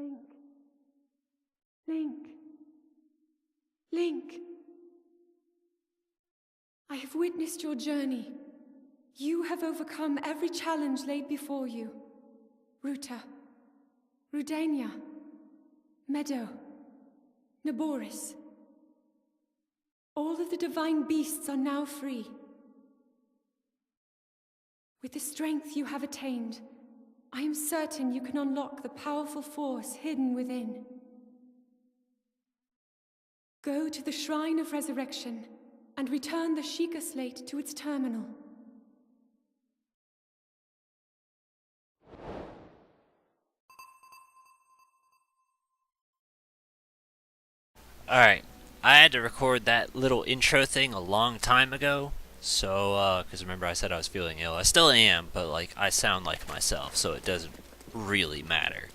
Link. Link. Link. I have witnessed your journey. You have overcome every challenge laid before you. Ruta, Rudania, Meadow, Naboris. All of the divine beasts are now free. With the strength you have attained, I am certain you can unlock the powerful force hidden within. Go to the Shrine of Resurrection and return the Sheikah Slate to its terminal. Alright, I had to record that little intro thing a long time ago, so, because remember I said I was feeling ill. I still am, but, like, I sound like myself, so it doesn't really matter.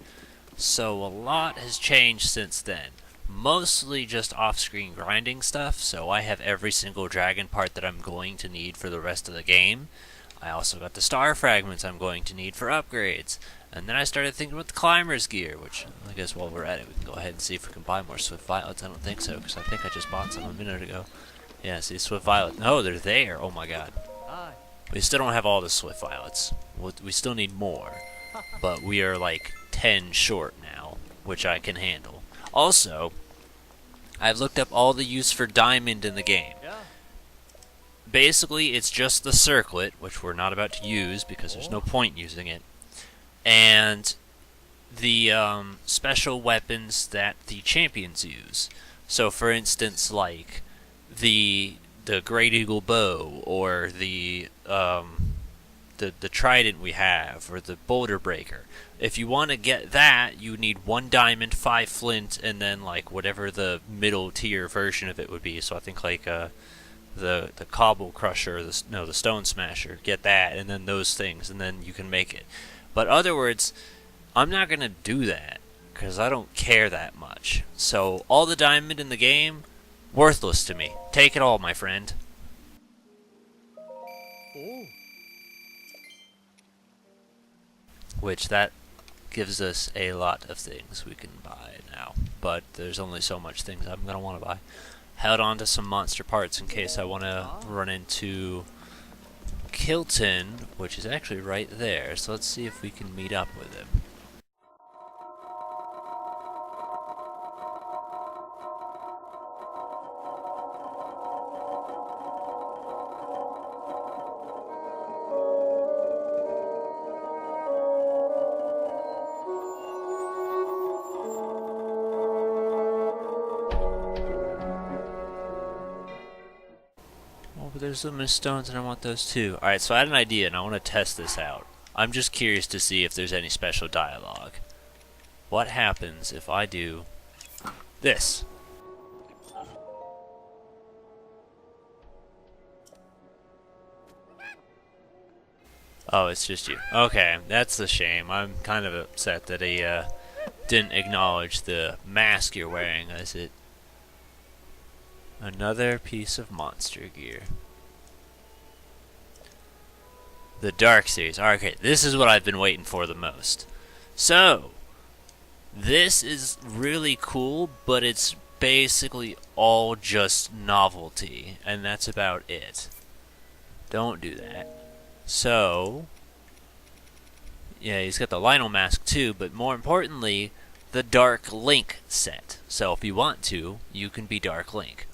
So a lot has changed since then. Mostly just off-screen grinding stuff, so I have every single dragon part that I'm going to need for the rest of the game. I also got the star fragments I'm going to need for upgrades. And then I started thinking about the climber's gear, which I guess while we're at it, we can go ahead and see if we can buy more Swift Violets. I don't think so, because I think I just bought some a minute ago. Yeah, see, Swift Violet. No, they're there. Oh my god. We still don't have all the Swift Violets. We still need more. But we are like 10 short now, which I can handle. Also, I've looked up all the use for diamond in the game. Basically, it's just the circlet, which we're not about to use because there's no point using it, and the special weapons that the champions use. So, for instance, like the Great Eagle Bow, or the trident we have, or the Boulder Breaker. If you want to get that, you need 1 diamond, 5 flint, and then like whatever the middle tier version of it would be. So I think like the Cobble Crusher, the Stone Smasher. Get that, and then those things, and then you can make it. But other words, I'm not gonna do that because I don't care that much. So all the diamond in the game, worthless to me. Take it all, my friend. Which that gives us a lot of things we can buy now, but there's only so much things I'm gonna want to buy. Held on to some monster parts in case I want to run into Kilton, which is actually right there, so let's see if we can meet up with him. But there's luminous stones and I want those too. Alright, so I had an idea and I want to test this out. I'm just curious to see if there's any special dialogue. What happens if I do this? Oh, it's just you. Okay, that's a shame. I'm kind of upset that he didn't acknowledge the mask you're wearing. Is it another piece of monster gear? The Dark Series. Okay, this is what I've been waiting for the most. So, this is really cool, but it's basically all just novelty, and that's about it. Don't do that. So, yeah, he's got the Lionel mask too, but more importantly, the Dark Link set. So if you want to, you can be Dark Link.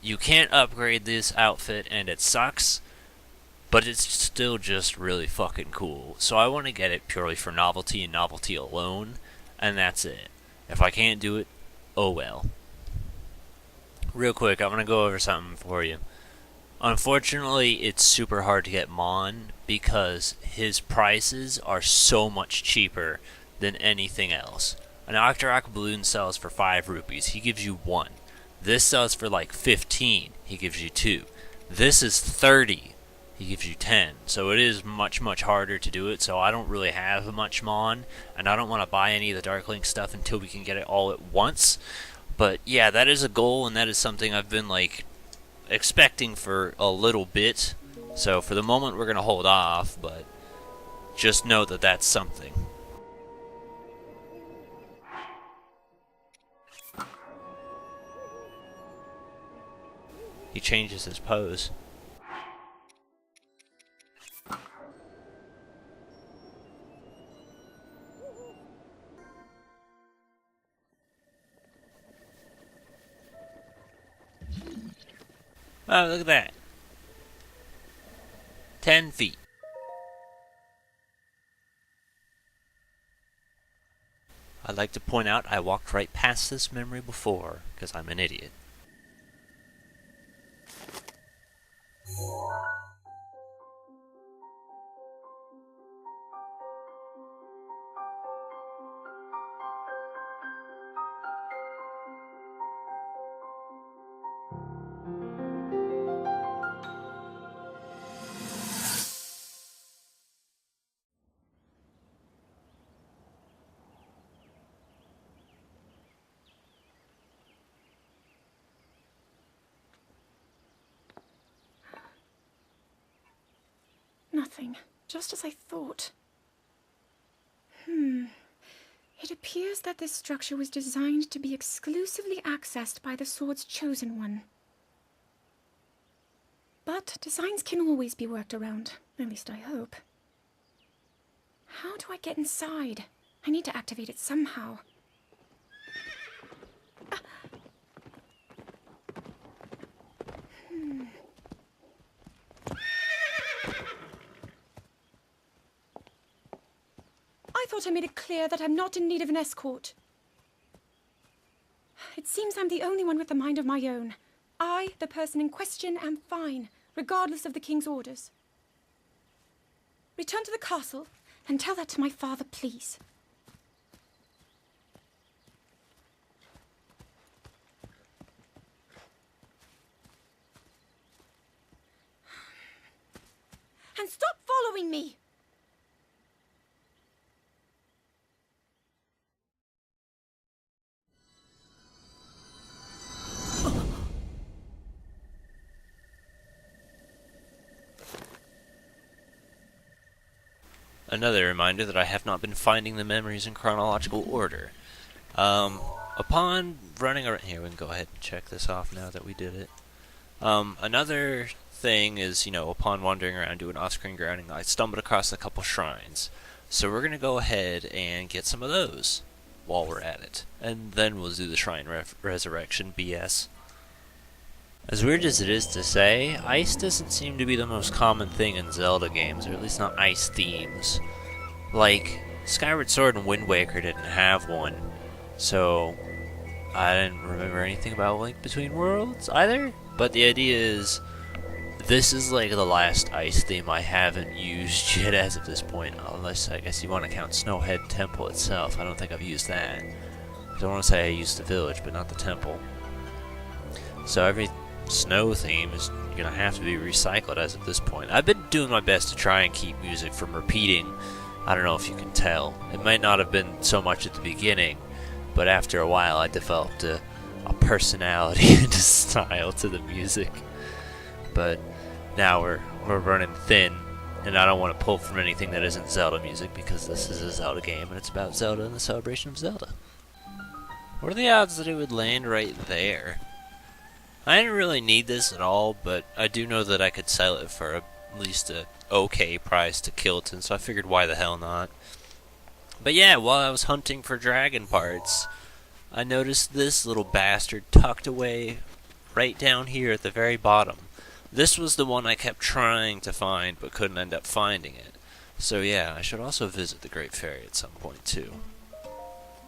You can't upgrade this outfit, and it sucks, but it's still just really fucking cool. So I want to get it purely for novelty and novelty alone, and that's it. If I can't do it, oh well. Real quick, I'm going to go over something for you. Unfortunately, it's super hard to get Mon because his prices are so much cheaper than anything else. An Octorok balloon sells for 5 rupees. He gives you 1. This sells for like 15. He gives you 2. This is 30. He gives you 10. So it is much, much harder to do it. So I don't really have much Mon, and I don't want to buy any of the Dark Link stuff until we can get it all at once. But yeah, that is a goal, and that is something I've been like expecting for a little bit. So for the moment we're going to hold off, but just know that that's something. he changes his pose. Oh, look at that. 10 feet. I'd like to point out I walked right past this memory before, because I'm an idiot. Nothing. Just as I thought. It appears that this structure was designed to be exclusively accessed by the sword's chosen one. But designs can always be worked around. At least I hope. How do I get inside? I need to activate it somehow. I thought I made it clear that I'm not in need of an escort. It seems I'm the only one with a mind of my own. I, the person in question, am fine, regardless of the king's orders. Return to the castle and tell that to my father, please. And stop following me! Another reminder that I have not been finding the memories in chronological order. Upon running around... Here, we can go ahead and check this off now that we did it. Another thing is, upon wandering around doing off-screen grounding, I stumbled across a couple shrines. So we're going to go ahead and get some of those while we're at it. And then we'll do the shrine resurrection BS. As weird as it is to say, ice doesn't seem to be the most common thing in Zelda games, or at least not ice themes. Like, Skyward Sword and Wind Waker didn't have one, so I didn't remember anything about Link Between Worlds either, but the idea is, this is like the last ice theme I haven't used yet as of this point, unless I guess you want to count Snowhead Temple itself. I don't think I've used that. I don't want to say I used the village, but not the temple. So every snow theme is gonna have to be recycled as of this point. I've been doing my best to try and keep music from repeating. I don't know if you can tell. It might not have been so much at the beginning, but after a while I developed a personality and a style to the music. But now we're running thin, and I don't want to pull from anything that isn't Zelda music, because this is a Zelda game and it's about Zelda and the celebration of Zelda. What are the odds that it would land right there? I didn't really need this at all, but I do know that I could sell it for at least a okay price to Kilton, so I figured why the hell not. But yeah, while I was hunting for dragon parts, I noticed this little bastard tucked away right down here at the very bottom. This was the one I kept trying to find, but couldn't end up finding it. So yeah, I should also visit the Great Fairy at some point too,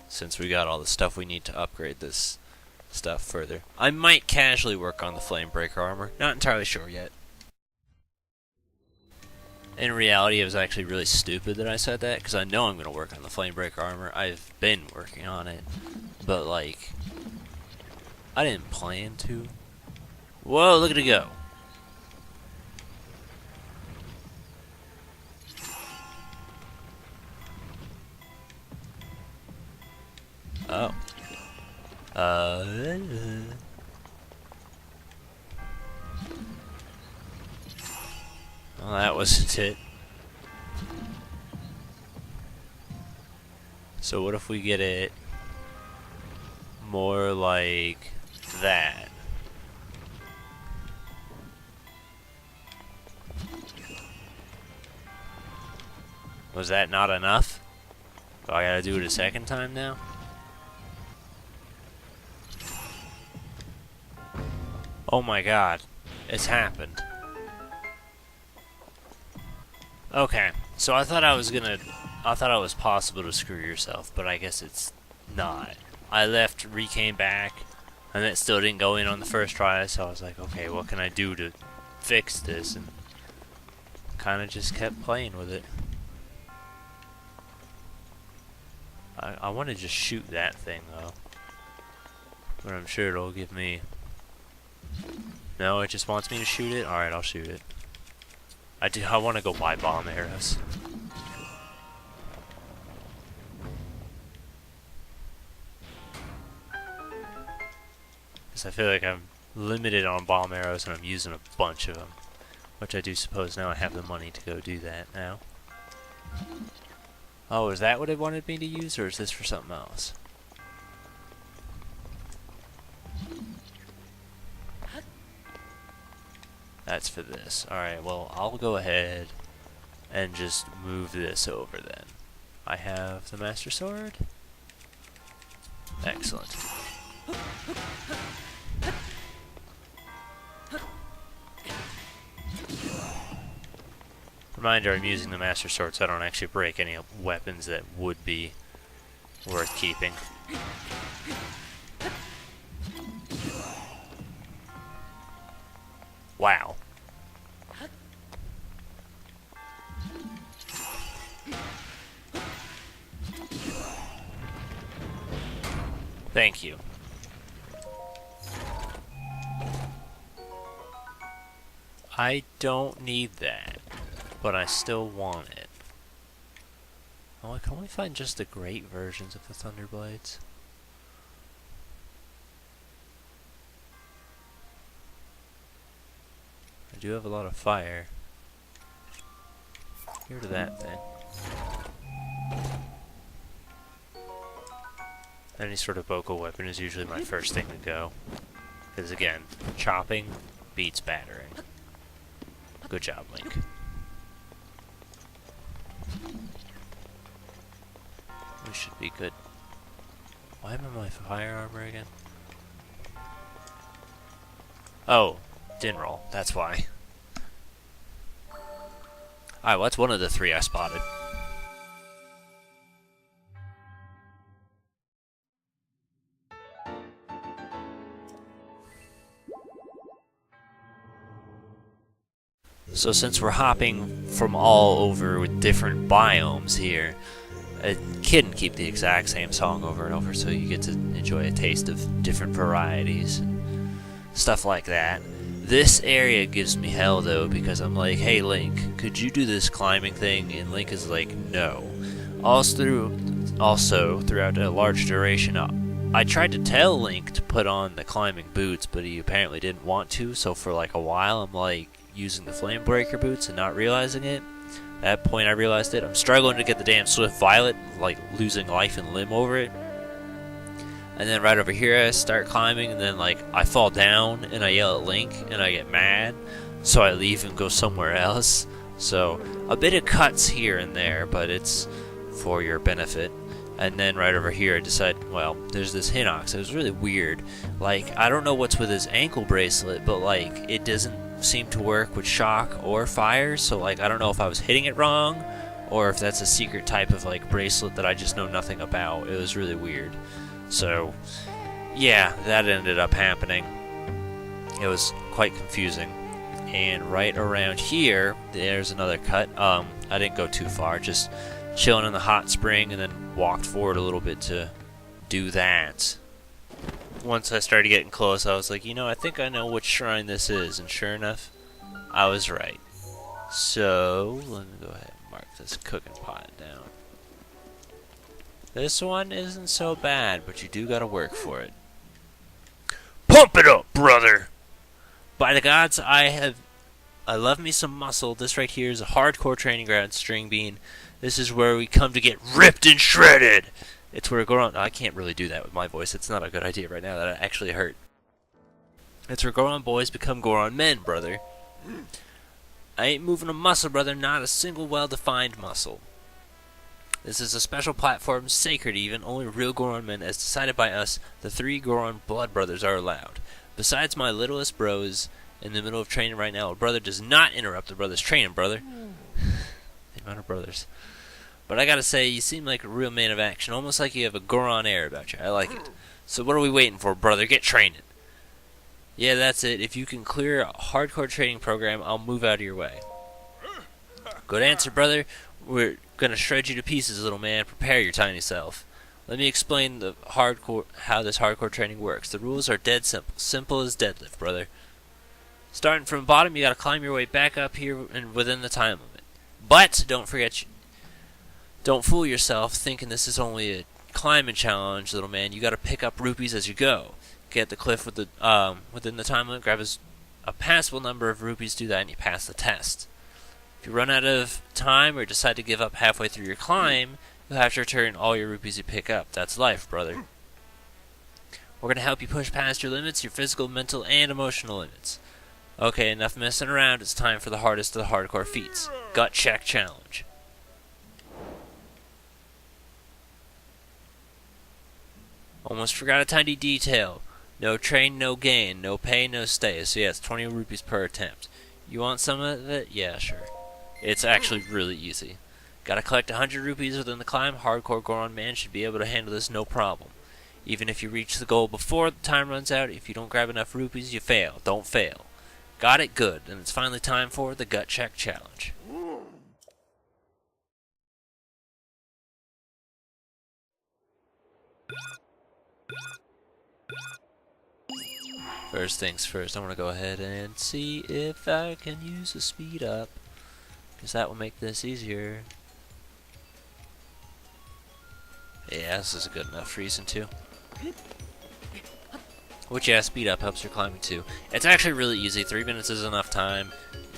since we got all the stuff we need to upgrade this stuff further. I might casually work on the Flamebreaker armor, not entirely sure yet. In reality, it was actually really stupid that I said that, because I know I'm going to work on the Flamebreaker armor. I've been working on it, but like, I didn't plan to. Whoa, look at it go. Oh. Well, that wasn't it. So what if we get it more like that? Was that not enough? Oh, I gotta do it a second time now? Oh my god. It's happened. Okay, so I thought it was possible to screw yourself, but I guess it's not. I left, came back, and it still didn't go in on the first try, so I was like, okay, what can I do to fix this? And kind of just kept playing with it. I want to just shoot that thing, though. But I'm sure it'll give me... No, it just wants me to shoot it? Alright, I'll shoot it. I want to go buy bomb arrows. Because I feel like I'm limited on bomb arrows and I'm using a bunch of them. Which I do suppose now I have the money to go do that now. Oh, is that what it wanted me to use, or is this for something else? That's for this. Alright, well, I'll go ahead and just move this over then. I have the Master Sword. Excellent. Reminder, I'm using the Master Sword so I don't actually break any weapons that would be worth keeping. Wow. Thank you. I don't need that, but I still want it. Oh, I can only find just the great versions of the Thunderblades. I do have a lot of fire. Get rid of that thing. Any sort of vocal weapon is usually my first thing to go. Because again, chopping beats battering. Good job, Link. We should be good. Why am I in my fire armor again? Oh, didn't roll. That's why. Alright, what's one of the three I spotted? So since we're hopping from all over with different biomes here, it couldn't keep the exact same song over and over, so you get to enjoy a taste of different varieties and stuff like that. This area gives me hell though, because I'm like, hey Link, could you do this climbing thing? And Link is like, no. Also, throughout a large duration, I tried to tell Link to put on the climbing boots, but he apparently didn't want to, so for like a while I'm like using the flame breaker boots and not realizing it. At that point I realized it. I'm struggling to get the damn Swift Violet, like losing life and limb over it. And then right over here I start climbing, and then like I fall down and I yell at Link and I get mad, so I leave and go somewhere else. So a bit of cuts here and there, but it's for your benefit. And then right over here I decide, well, there's this Hinox. It was really weird. Like, I don't know what's with his ankle bracelet, but like it doesn't seem to work with shock or fire, so like I don't know if I was hitting it wrong or if that's a secret type of like bracelet that I just know nothing about. It was really weird. So yeah, that ended up happening. It was quite confusing. And right around here there's another cut. I didn't go too far, just chilling in the hot spring and then walked forward a little bit to do that. Once I started getting close, I was like, you know, I think I know which shrine this is, and sure enough, I was right. So, let me go ahead and mark this cooking pot down. This one isn't so bad, but you do gotta work for it. Pump it up, brother! By the gods, I love me some muscle. This right here is a hardcore training ground, String Bean. This is where we come to get ripped and shredded! It's where Goron... I can't really do that with my voice. It's not a good idea right now. That actually hurt. It's where Goron boys become Goron men, I ain't moving a muscle, brother. Not a single well-defined muscle. This is a special platform, sacred even, only real Goron men, as decided by us, the 3 Goron blood brothers, are allowed. Besides my littlest bros in the middle of training right now, a brother does not interrupt the brother's training, brother. The amount of brothers. But I gotta say, you seem like a real man of action, almost like you have a Goron air about you. I like it. So what are we waiting for, brother? Get training. Yeah, that's it. If you can clear a hardcore training program, I'll move out of your way. Good answer, brother. We're gonna shred you to pieces, little man. Prepare your tiny self. Let me explain how this hardcore training works. The rules are dead simple. Simple as deadlift, brother. Starting from the bottom, you gotta climb your way back up here and within the time limit. But don't fool yourself thinking this is only a climbing challenge, little man. You gotta pick up rupees as you go. Get the cliff with the within the time limit. Grab a passable number of rupees. Do that, and you pass the test. If you run out of time or decide to give up halfway through your climb, you'll have to return all your rupees you pick up. That's life, brother. We're going to help you push past your limits, your physical, mental, and emotional limits. Okay, enough messing around. It's time for the hardest of the hardcore feats. Gut check challenge. Almost forgot a tiny detail. No train, no gain. No pay, no stay. So yeah, it's 20 rupees per attempt. You want some of it? Yeah, sure. It's actually really easy. Gotta collect 100 rupees within the climb. Hardcore Goron man should be able to handle this no problem. Even if you reach the goal before the time runs out, if you don't grab enough rupees, you fail. Don't fail. Got it? Good. And it's finally time for the Gut Check Challenge. First things first, I want to go ahead and see if I can use a speed up, because that will make this easier. Yeah, this is a good enough reason too. Which, yeah, speed up helps your climbing too. It's actually really easy. 3 minutes is enough time.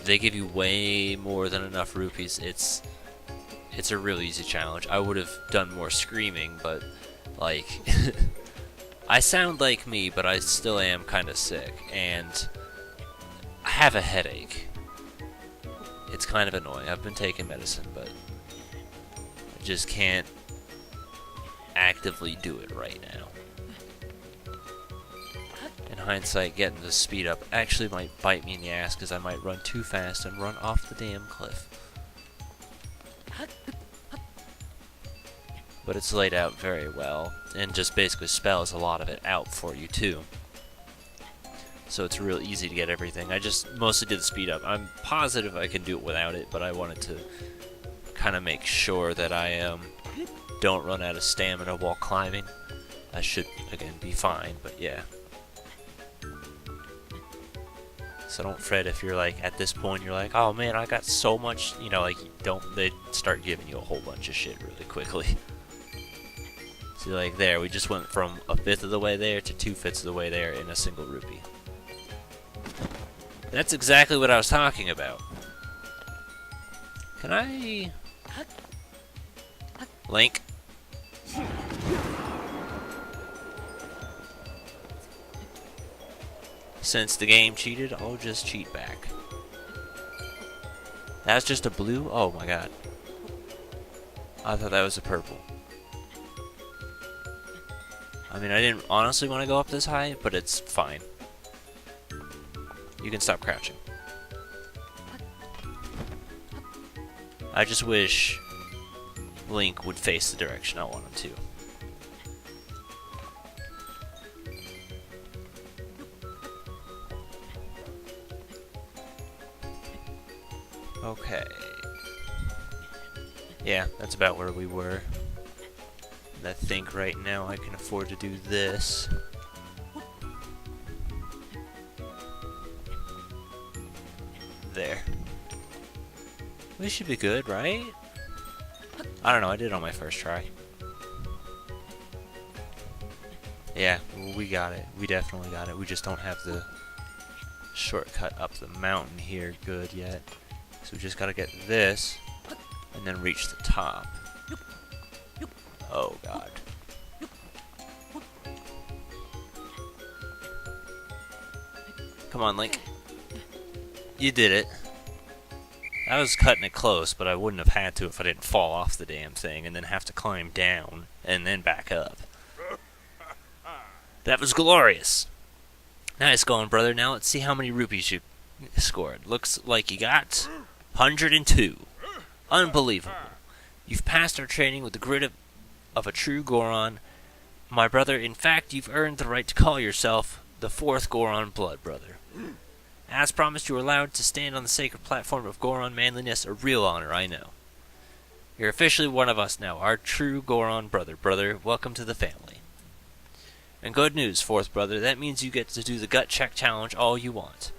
They give you way more than enough rupees. It's a really easy challenge. I would have done more screaming, but like I sound like me, but I still am kind of sick, and I have a headache. It's kind of annoying. I've been taking medicine, but I just can't actively do it right now. In hindsight, getting the speed up actually might bite me in the ass, because I might run too fast and run off the damn cliff. But it's laid out very well, and just basically spells a lot of it out for you too. So it's real easy to get everything. I just mostly did the speed up. I'm positive I can do it without it, but I wanted to kind of make sure that I don't run out of stamina while climbing. I should, again, be fine, but yeah. So don't fret if you're like, at this point, you're like, oh man, I got so much, you know, like, they start giving you a whole bunch of shit really quickly. See, like there, we just went from 1/5 of the way there to 2/5 of the way there in a single rupee. That's exactly what I was talking about. Can I... Link? Since the game cheated, I'll just cheat back. That's just a blue? Oh my god. I thought that was a purple. I mean, I didn't honestly want to go up this high, but it's fine. You can stop crouching. I just wish Link would face the direction I want him to. Okay. Yeah, that's about where we were. And I think right now I can afford to do this. There. We should be good, right? I don't know, I did it on my first try. Yeah, we got it. We definitely got it. We just don't have the shortcut up the mountain here good yet. So we just gotta get this, and then reach the top. Oh god. Come on, Link. You did it. I was cutting it close, but I wouldn't have had to if I didn't fall off the damn thing and then have to climb down and then back up. That was glorious. Nice going, brother. Now let's see how many rupees you scored. Looks like you got 102. Unbelievable. You've passed our training with the grit of a true Goron. My brother, in fact, you've earned the right to call yourself the 4th Goron Blood Brother. As promised, you were allowed to stand on the sacred platform of Goron manliness, a real honor, I know. You're officially one of us now, our true Goron brother. Brother, welcome to the family. And good news, 4th Brother, that means you get to do the gut check challenge all you want.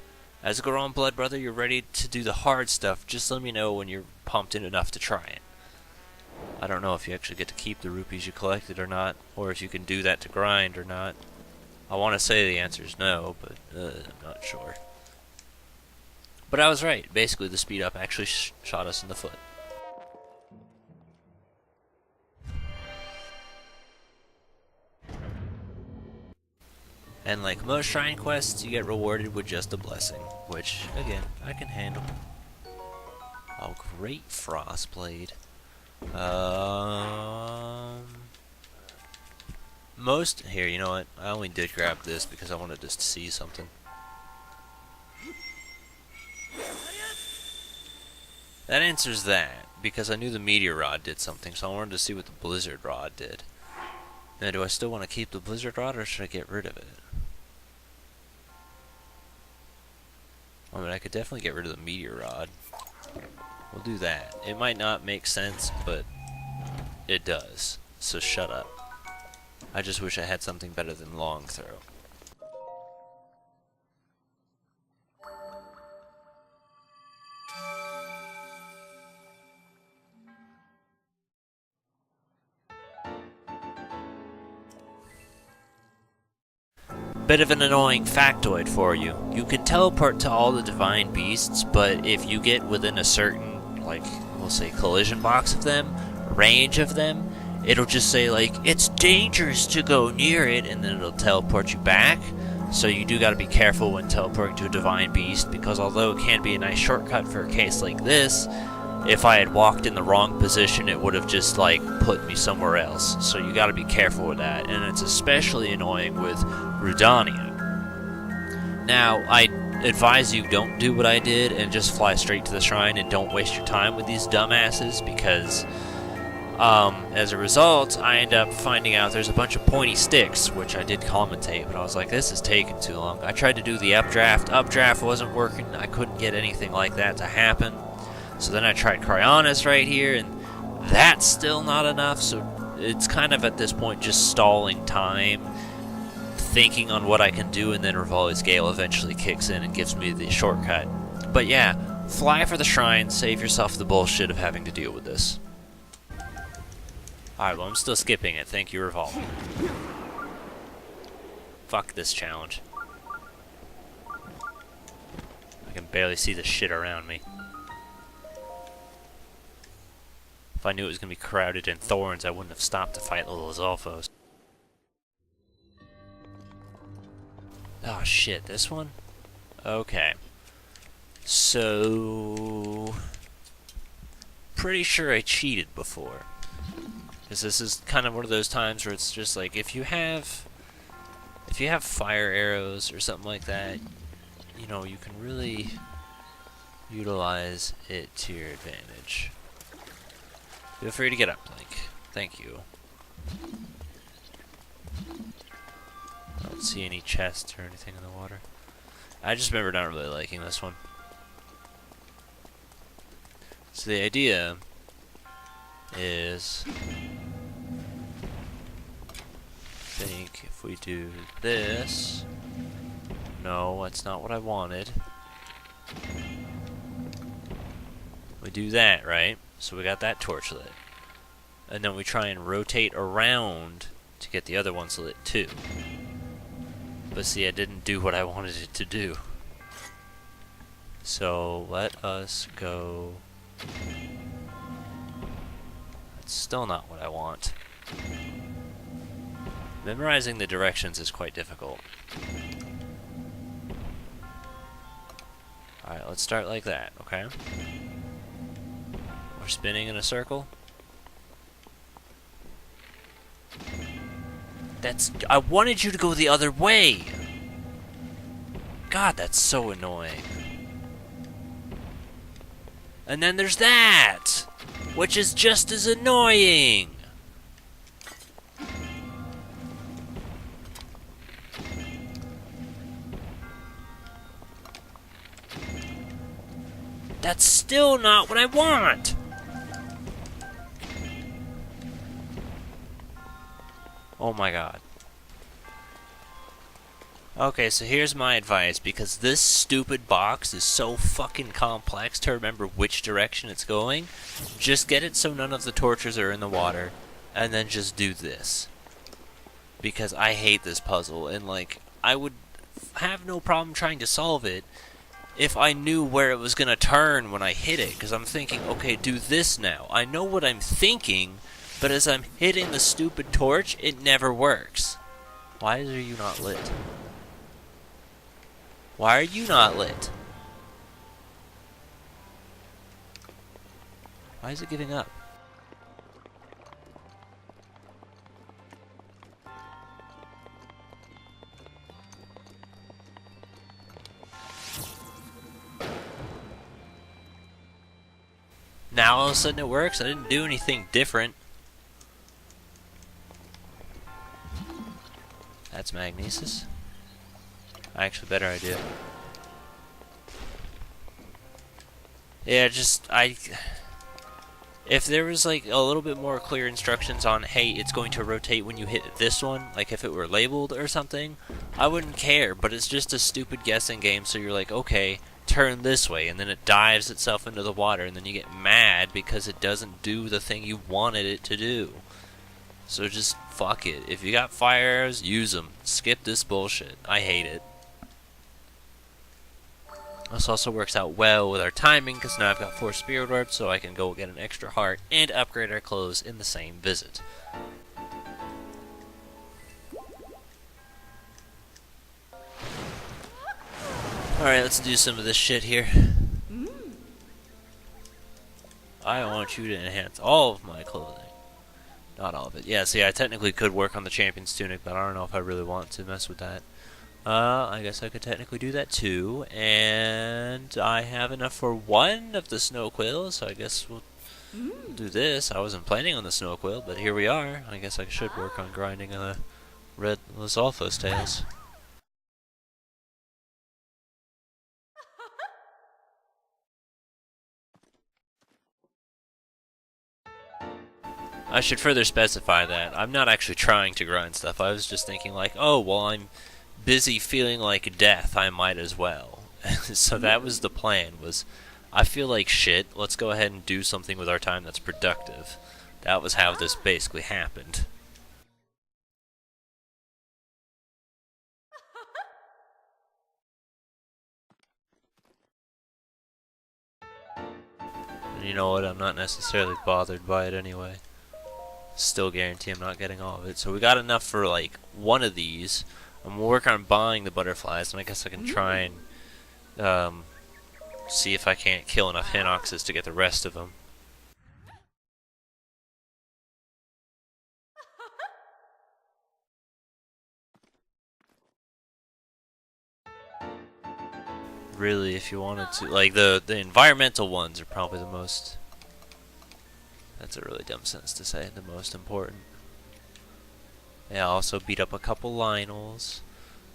As a Goron Blood Brother, you're ready to do the hard stuff. Just let me know when you're pumped in enough to try it. I don't know if you actually get to keep the rupees you collected or not, or if you can do that to grind or not. I want to say the answer is no, but I'm not sure. But I was right. Basically, the speed up actually shot us in the foot. And like most shrine quests, you get rewarded with just a blessing, which, again, I can handle. Oh, great Frostblade. Here, you know what? I only did grab this because I wanted just to see something. That answers that, because I knew the Meteor Rod did something, so I wanted to see what the Blizzard Rod did. Now, do I still want to keep the Blizzard Rod, or should I get rid of it? I mean, I could definitely get rid of the Meteor Rod. We'll do that. It might not make sense, but it does. So shut up. I just wish I had something better than Long Throw. Bit of an annoying factoid for you. You can teleport to all the divine beasts, but if you get within a certain, like, we'll say collision box of them, range of them, it'll just say, like, it's dangerous to go near it, and then it'll teleport you back. So you do gotta be careful when teleporting to a divine beast, because although it can be a nice shortcut for a case like this, if I had walked in the wrong position, it would have just, like, put me somewhere else. So you gotta be careful with that, and it's especially annoying with Rudania. Now, I advise you don't do what I did and just fly straight to the shrine and don't waste your time with these dumbasses, because as a result, I end up finding out there's a bunch of pointy sticks, which I did commentate, but I was like, this is taking too long. I tried to do the updraft. Updraft wasn't working. I couldn't get anything like that to happen. So then I tried Cryonis right here, and that's still not enough, so it's kind of at this point just stalling time, thinking on what I can do, and then Rivali's Gale eventually kicks in and gives me the shortcut. But yeah, fly for the shrine, save yourself the bullshit of having to deal with this. Alright, well I'm still skipping it, thank you Rivali. Fuck this challenge. I can barely see the shit around me. If I knew it was going to be crowded in thorns, I wouldn't have stopped to fight little Zolfos. Oh shit, this one? Okay. So... pretty sure I cheated before. Because this is kind of one of those times where it's just like, if you have fire arrows or something like that, you know, you can really utilize it to your advantage. Feel free to get up, Link. Thank you. I don't see any chests or anything in the water. I just remember not really liking this one. So the idea is, I think if we do this, no, that's not what I wanted. We do that, right? So we got that torch lit. And then we try and rotate around to get the other ones lit too. But see, I didn't do what I wanted it to do. So let us go. That's still not what I want. Memorizing the directions is quite difficult. Alright, let's start like that, okay? We're spinning in a circle. I wanted you to go the other way! God, that's so annoying. And then there's that! Which is just as annoying! That's still not what I want! Oh my god. Okay, so here's my advice, because this stupid box is so fucking complex to remember which direction it's going. Just get it so none of the torches are in the water, and then just do this. Because I hate this puzzle, and like, I would have no problem trying to solve it if I knew where it was gonna turn when I hit it, because I'm thinking, okay, do this now. I know what I'm thinking, but as I'm hitting the stupid torch, it never works. Why are you not lit? Why are you not lit? Why is it giving up? Now all of a sudden it works? I didn't do anything different. That's magnesis. Actually, better idea. Yeah, if there was like a little bit more clear instructions on, hey, it's going to rotate when you hit this one, like if it were labeled or something, I wouldn't care, but it's just a stupid guessing game, so you're like, okay, turn this way, and then it dives itself into the water, and then you get mad because it doesn't do the thing you wanted it to do. So just fuck it. If you got fire arrows, use them. Skip this bullshit. I hate it. This also works out well with our timing, because now I've got 4 spirit orbs, so I can go get an extra heart and upgrade our clothes in the same visit. Alright, let's do some of this shit here. I want you to enhance all of my clothing. Not all of it. Yeah, see, I technically could work on the champion's tunic, but I don't know if I really want to mess with that. I guess I could technically do that too, and I have enough for 1 of the snow quills, so I guess we'll do this. I wasn't planning on the snow quill, but here we are. I guess I should work on grinding the red Lizalfos tails. I should further specify that I'm not actually trying to grind stuff. I was just thinking like, oh, well, I'm busy feeling like death, I might as well. So that was the plan, was I feel like shit, let's go ahead and do something with our time that's productive. That was how this basically happened. And you know what, I'm not necessarily bothered by it anyway. Still guarantee I'm not getting all of it. So we got enough for like 1 of these. I'm gonna work on buying the butterflies, and I guess I can try and see if I can't kill enough Hinoxes to get the rest of them. Really, if you wanted to, like the environmental ones are probably the most. That's a really dumb sentence to say. The most important. Yeah, also beat up a couple Lionels.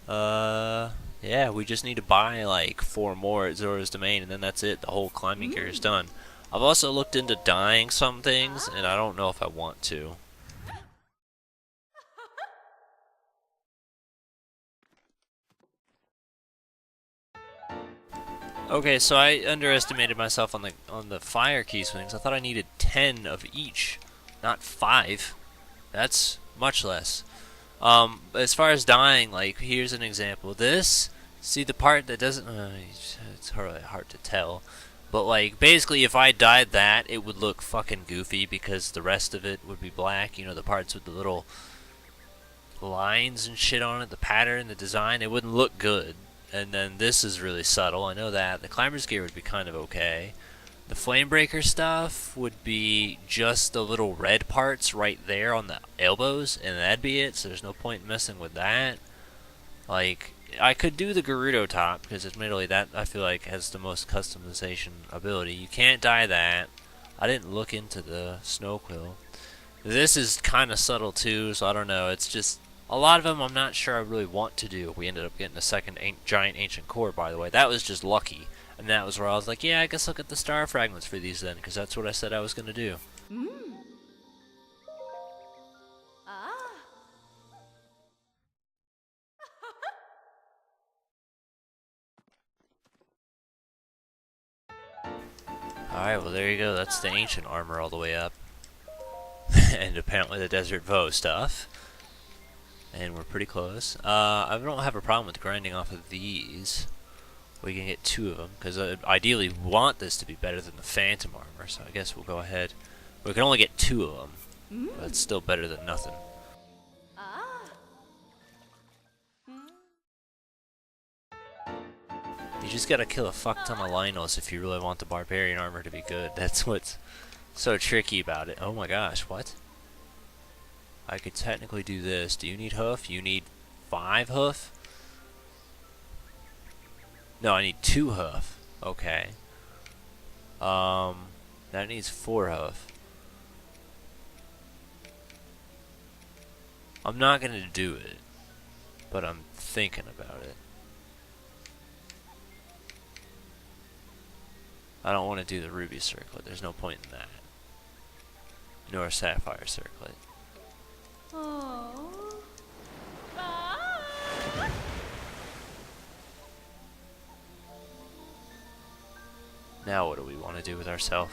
Yeah, we just need to buy like 4 more at Zora's Domain, and then that's it. The whole climbing gear is done. I've also looked into dyeing some things, and I don't know if I want to. Okay, so I underestimated myself on the fire key swings. I thought I needed 10 of each, not 5. That's much less. As far as dyeing, like, here's an example. This, see the part that doesn't, it's really hard to tell. But, like, basically if I dyed that, it would look fucking goofy because the rest of it would be black. You know, the parts with the little lines and shit on it, the pattern, the design, it wouldn't look good. And then this is really subtle, I know that. The climber's gear would be kind of okay. The Flamebreaker stuff would be just the little red parts right there on the elbows, and that'd be it, so there's no point in messing with that. Like, I could do the Gerudo top, because admittedly that, I feel like, has the most customization ability. You can't dye that. I didn't look into the Snow Quill. This is kind of subtle too, so I don't know. It's just, a lot of them I'm not sure I really want to do. We ended up getting a second giant ancient core, by the way. That was just lucky. And that was where I was like, yeah, I guess I'll get the star fragments for these then, because that's what I said I was going to do. Alright, well there you go. That's the ancient armor all the way up. And apparently the Desert Vo stuff. And we're pretty close. I don't have a problem with grinding off of these. We can get 2 of them, because I ideally want this to be better than the Phantom armor, so I guess we'll go ahead. We can only get 2 of them, but it's still better than nothing. You just gotta kill a fuck ton of Lynels if you really want the Barbarian armor to be good. That's what's so tricky about it. Oh my gosh, what? I could technically do this. Do you need hoof? You need 5 hoof? No, I need 2 hoof. Okay. That needs 4 hoof. I'm not gonna do it, but I'm thinking about it. I don't want to do the ruby circlet. There's no point in that. Nor a sapphire circlet. Now what do we want to do with ourselves?